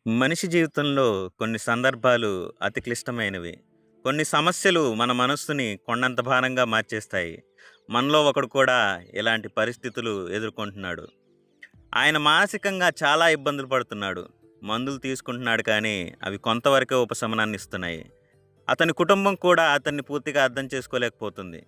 మనిషి జీవితంలో కొన్ని సందర్భాలు అతి క్లిష్టమైనవి. కొన్ని సమస్యలు మన మనస్సుని కొండంత భారంగా మార్చేస్తాయి. మనలో ఒకడు కూడా ఇలాంటి పరిస్థితులు ఎదుర్కొంటున్నాడు. ఆయన మానసికంగా చాలా ఇబ్బందులు పడుతున్నాడు. మందులు తీసుకుంటున్నాడు కానీ అవి కొంతవరకే ఉపశమనాన్ని ఇస్తున్నాయి. అతని కుటుంబం కూడా అతన్ని పూర్తిగా అర్థం చేసుకోలేకపోతుంది.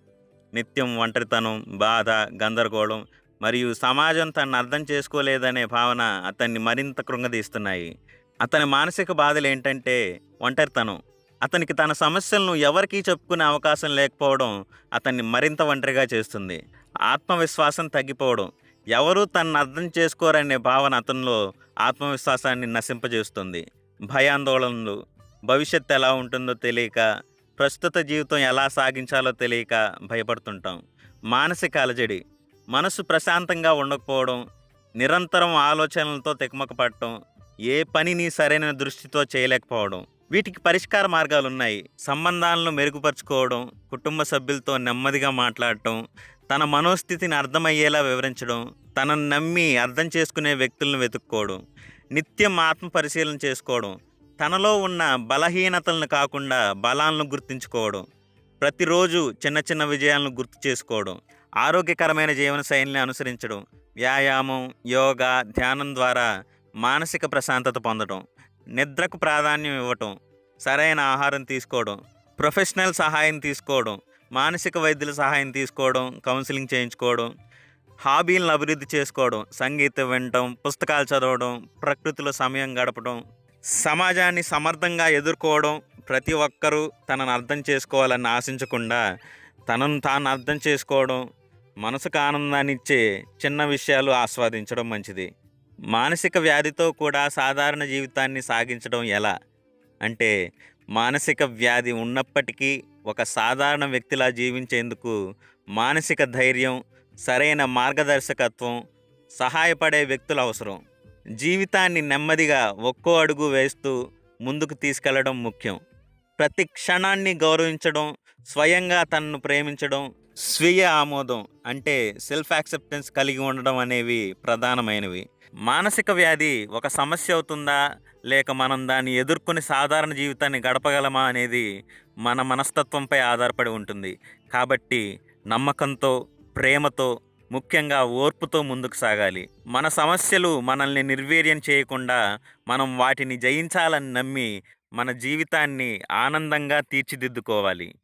నిత్యం ఒంటరితనం, బాధ, గందరగోళం మరియు సమాజం తనను అర్థం చేసుకోలేదనే భావన అతన్ని మరింత కృంగదీస్తున్నాయి. అతని మానసిక బాధలేంటంటే ఒంటరితనం. అతనికి తన సమస్యలను ఎవరికీ చెప్పుకునే అవకాశం లేకపోవడం అతన్ని మరింత ఒంటరిగా చేస్తుంది. ఆత్మవిశ్వాసం తగ్గిపోవడం. ఎవరూ తనను అర్థం చేసుకోరనే భావన అతనిలో ఆత్మవిశ్వాసాన్ని నశింపజేస్తుంది. భయాందోళనలు, భవిష్యత్తు ఎలా ఉంటుందో తెలియక, ప్రస్తుత జీవితం ఎలా సాగించాలో తెలియక భయపడుతుంటాం. మానసిక అలజడి. మనసు ప్రశాంతంగా ఉండకపోవడం, నిరంతరం ఆలోచనలతో తికమక పడటం, ఏ పనిని సరైన దృష్టితో చేయలేకపోవడం. వీటికి పరిష్కార మార్గాలున్నాయి. సంబంధాలను మెరుగుపరుచుకోవడం, కుటుంబ సభ్యులతో నెమ్మదిగా మాట్లాడటం, తన మనోస్థితిని అర్థమయ్యేలా వివరించడం, తనను నమ్మి అర్థం చేసుకునే వ్యక్తులను వెతుక్కోవడం, నిత్యం ఆత్మ పరిశీలన చేసుకోవడం, తనలో ఉన్న బలహీనతలను కాకుండా బలాలను గుర్తించుకోవడం, ప్రతిరోజు చిన్న చిన్న విజయాలను గుర్తు చేసుకోవడం, ఆరోగ్యకరమైన జీవన శైలిని అనుసరించడం, వ్యాయామం, యోగా, ధ్యానం ద్వారా మానసిక ప్రశాంతత పొందడం, నిద్రకు ప్రాధాన్యం ఇవ్వటం, సరైన ఆహారం తీసుకోవడం, ప్రొఫెషనల్ సహాయం తీసుకోవడం, మానసిక వైద్యుల సహాయం తీసుకోవడం, కౌన్సిలింగ్ చేయించుకోవడం, హాబీలను అభివృద్ధి చేసుకోవడం, సంగీతం వినటం, పుస్తకాలు చదవడం, ప్రకృతిలో సమయం గడపడం, సమాజాన్ని సమర్థంగా ఎదుర్కోవడం. ప్రతి ఒక్కరూ తనను అర్థం చేసుకోవాలని ఆశించకుండా తనను తాను అర్థం చేసుకోవడం, మనసుకు ఆనందాన్ని ఇచ్చే చిన్న విషయాలు ఆస్వాదించడం మంచిది. మానసిక వ్యాధితో కూడా సాధారణ జీవితాన్ని సాగించడం ఎలా అంటే, మానసిక వ్యాధి ఉన్నప్పటికీ ఒక సాధారణ వ్యక్తిలా జీవించేందుకు మానసిక ధైర్యం, సరైన మార్గదర్శకత్వం, సహాయపడే వ్యక్తులు అవసరం. జీవితాన్ని నెమ్మదిగా ఒక్కో అడుగు వేస్తూ ముందుకు తీసుకెళ్లడం ముఖ్యం. ప్రతి క్షణాన్ని గౌరవించడం, స్వయంగా తనను ప్రేమించడం, స్వీయ ఆమోదం అంటే సెల్ఫ్ యాక్సెప్టెన్స్ కలిగి ఉండడం అనేవి ప్రధానమైనవి. మానసిక వ్యాధి ఒక సమస్య అవుతుందా, లేక మనం దాన్ని ఎదుర్కొని సాధారణ జీవితాన్ని గడపగలమా అనేది మన మనస్తత్వంపై ఆధారపడి ఉంటుంది. కాబట్టి నమ్మకంతో, ప్రేమతో, ముఖ్యంగా ఓర్పుతో ముందుకు సాగాలి. మన సమస్యలు మనల్ని నిర్వీర్యం చేయకుండా మనం వాటిని జయించాలని నమ్మి మన జీవితాన్ని ఆనందంగా తీర్చిదిద్దుకోవాలి.